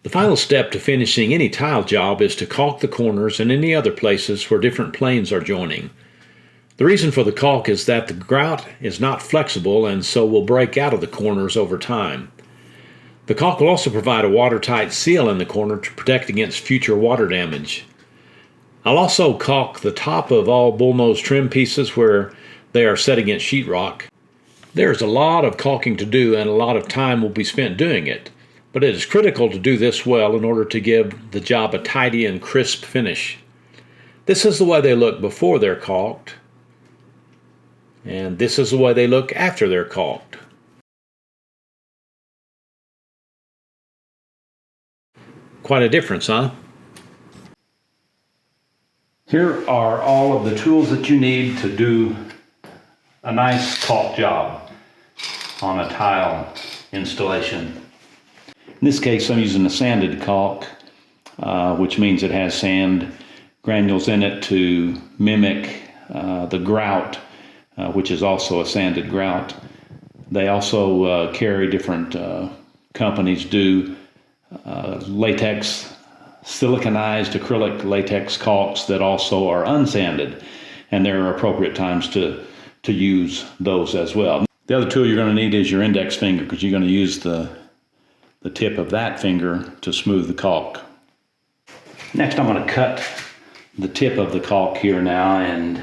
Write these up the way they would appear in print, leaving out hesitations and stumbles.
The final step to finishing any tile job is to caulk the corners and any other places where different planes are joining. The reason for the caulk is that the grout is not flexible and so will break out of the corners over time. The caulk will also provide a watertight seal in the corner to protect against future water damage. I'll also caulk the top of all bullnose trim pieces where they are set against sheetrock. There's a lot of caulking to do and a lot of time will be spent doing it, but it is critical to do this well in order to give the job a tidy and crisp finish. This is the way they look before they're caulked, and this is the way they look after they're caulked. Quite a difference, huh? Here are all of the tools that you need to do a nice caulk job on a tile installation. In this case, I'm using a sanded caulk, which means it has sand granules in it to mimic the grout, which is also a sanded grout. They also carry different companies do latex, siliconized acrylic latex caulks that also are unsanded, and there are appropriate times to use those as well. The other tool you're going to need is your index finger, because you're going to use the tip of that finger to smooth the caulk. Next, I'm going to cut the tip of the caulk here now and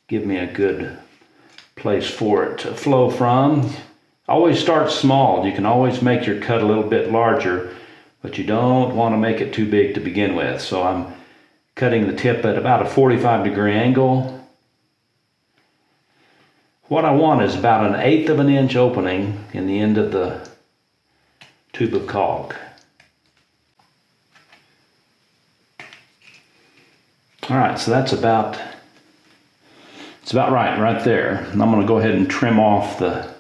give me a good place for it to flow from. Always start small. You can always make your cut a little bit larger, but you don't want to make it too big to begin with. So I'm cutting the tip at about a 45-degree angle. What I want is about 1/8 of an inch opening in the end of the tube of caulk. All right, so it's about right there. And I'm going to go ahead and trim off the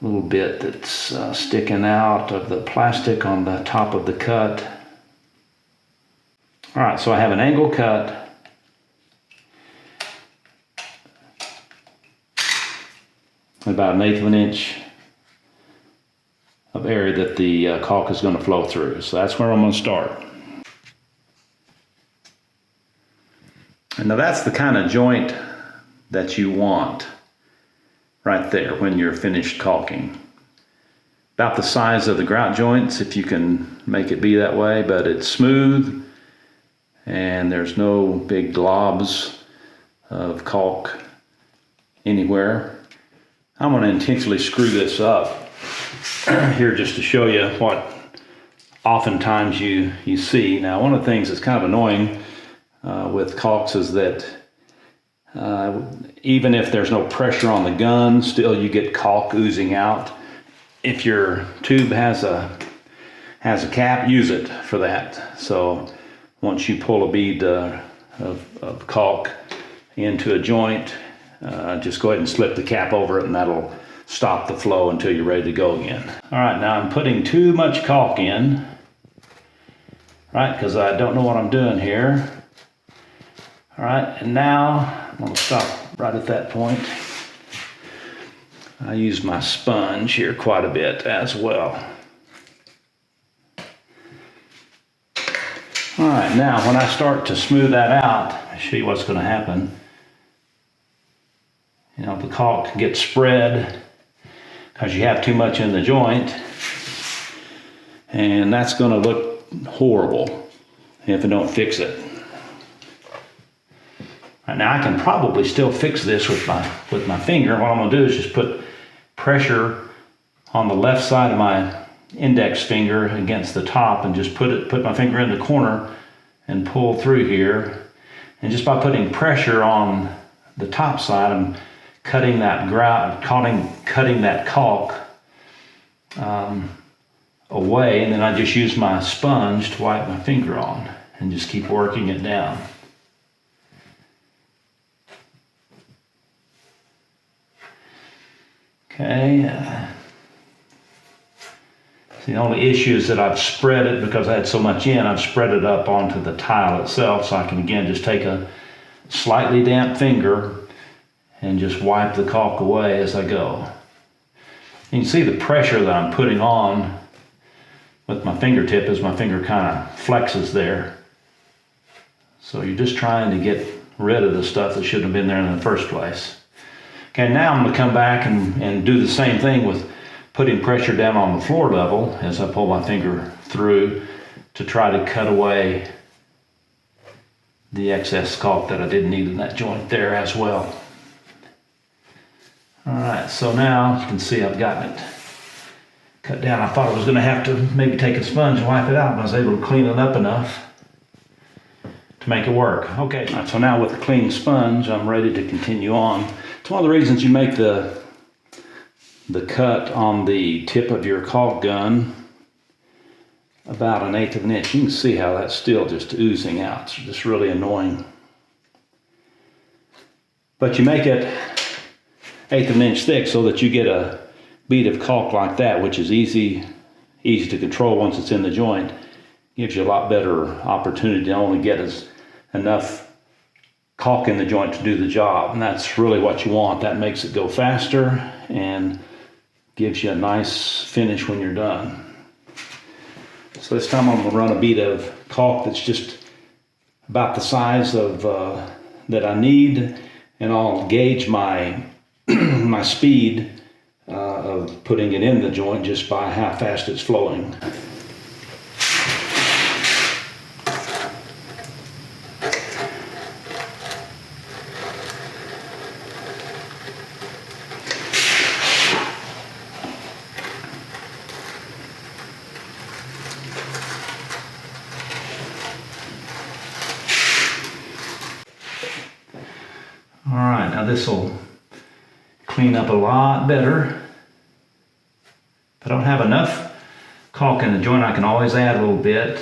little bit that's sticking out of the plastic on the top of the cut. All right, so I have an angle cut. About 1/8 of an inch of area that the caulk is going to flow through. So that's where I'm going to start. And now that's the kind of joint that you want right there when you're finished caulking. About the size of the grout joints, if you can make it be that way, but it's smooth and there's no big globs of caulk anywhere. I'm going to intentionally screw this up here just to show you what oftentimes you see. Now, one of the things that's kind of annoying with caulks is that even if there's no pressure on the gun, still you get caulk oozing out. If your tube has a cap, use it for that. So once you pull a bead of caulk into a joint, just go ahead and slip the cap over it and that'll stop the flow until you're ready to go again. All right, now I'm putting too much caulk in, right, because I don't know what I'm doing here. All right, and now I'm going to stop right at that point. I use my sponge here quite a bit as well. All right, now when I start to smooth that out, I'll show you what's going to happen. You know, the caulk gets spread because you have too much in the joint, and that's going to look horrible if I don't fix it. Right, now I can probably still fix this with my finger. What I'm going to do is just put pressure on the left side of my index finger against the top and just put my finger in the corner and pull through here. And just by putting pressure on the top side, I'm cutting that grout, cutting that caulk away, and then I just use my sponge to wipe my finger on and just keep working it down. Okay. The only issue is that I've spread it, because I had so much in, I've spread it up onto the tile itself, so I can again just take a slightly damp finger and just wipe the caulk away as I go. You can see the pressure that I'm putting on with my fingertip as my finger kind of flexes there. So you're just trying to get rid of the stuff that shouldn't have been there in the first place. Okay, now I'm going to come back and do the same thing with putting pressure down on the floor level as I pull my finger through to try to cut away the excess caulk that I didn't need in that joint there as well. All right, so now you can see I've gotten it cut down. I thought I was going to have to maybe take a sponge and wipe it out, but I was able to clean it up enough to make it work. Okay, so now with a clean sponge, I'm ready to continue on. It's one of the reasons you make the cut on the tip of your caulk gun about 1/8 of an inch. You can see how that's still just oozing out. It's just really annoying. But you make it 1/8 of an inch thick so that you get a bead of caulk like that, which is easy to control once it's in the joint. Gives you a lot better opportunity to only get enough caulk in the joint to do the job, and that's really what you want. That makes it go faster and gives you a nice finish when you're done. So this time I'm going to run a bead of caulk that's just about the size of that I need, and I'll gauge my my speed of putting it in the joint just by how fast it's flowing. All right, now this will clean up a lot better. If I don't have enough caulk in the joint, I can always add a little bit.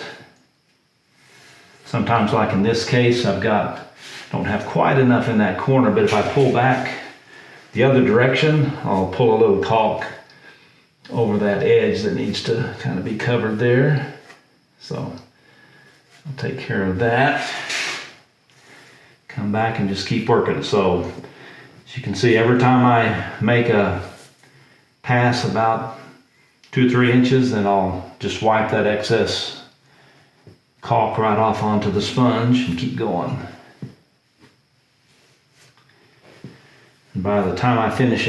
Sometimes, like in this case, don't have quite enough in that corner, but if I pull back the other direction, I'll pull a little caulk over that edge that needs to kind of be covered there. So I'll take care of that. Come back and just keep working. So as you can see, every time I make a pass about 2 or 3 inches, then I'll just wipe that excess caulk right off onto the sponge and keep going. And by the time I finish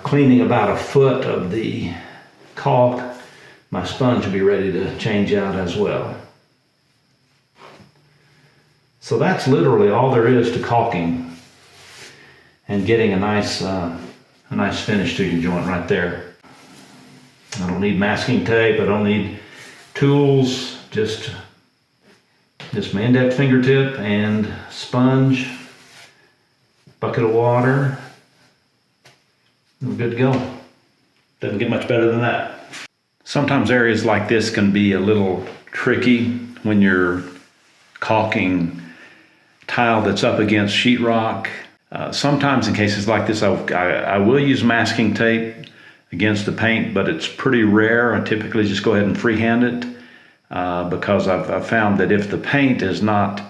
cleaning about 1 foot of the caulk, my sponge will be ready to change out as well. So that's literally all there is to caulking and getting a nice finish to your joint right there. I don't need masking tape. I don't need tools. Just my index fingertip and sponge, bucket of water. We're good to go. Doesn't get much better than that. Sometimes areas like this can be a little tricky when you're caulking tile that's up against sheetrock. Sometimes in cases like this, I will use masking tape against the paint, but it's pretty rare. I typically just go ahead and freehand it because I've found that if the paint is not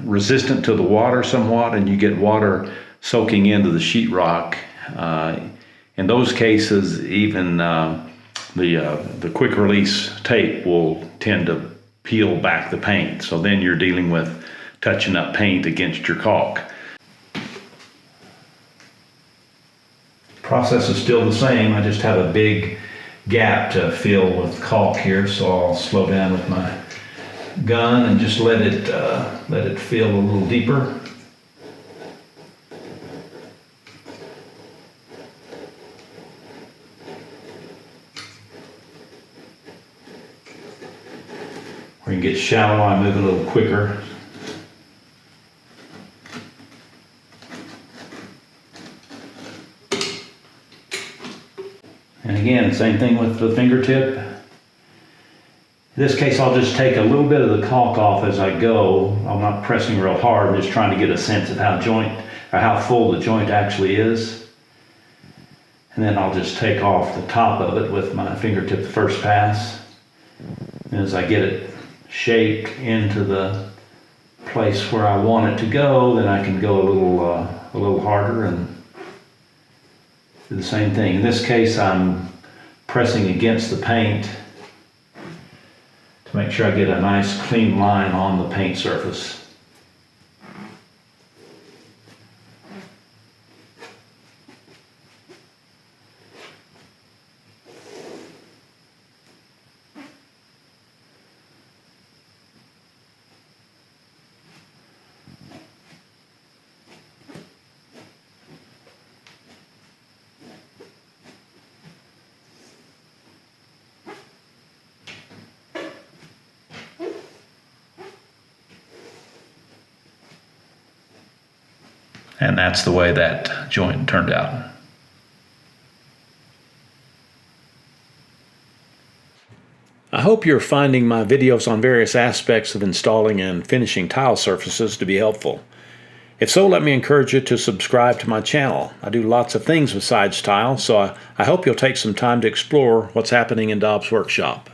resistant to the water somewhat and you get water soaking into the sheetrock, in those cases even the quick release tape will tend to peel back the paint. So then you're dealing with touching up paint against your caulk. Process is still the same. I just have a big gap to fill with caulk here, so I'll slow down with my gun and just let it fill a little deeper. Or you can get shallow, I move a little quicker. And again, same thing with the fingertip. In this case, I'll just take a little bit of the caulk off as I go. I'm not pressing real hard, I'm just trying to get a sense of how full the joint actually is. And then I'll just take off the top of it with my fingertip the first pass. And as I get it shaped into the place where I want it to go, then I can go a little harder and do the same thing. In this case, I'm pressing against the paint to make sure I get a nice clean line on the paint surface. And that's the way that joint turned out. I hope you're finding my videos on various aspects of installing and finishing tile surfaces to be helpful. If so, let me encourage you to subscribe to my channel. I do lots of things besides tile, so I hope you'll take some time to explore what's happening in Dobbs' workshop.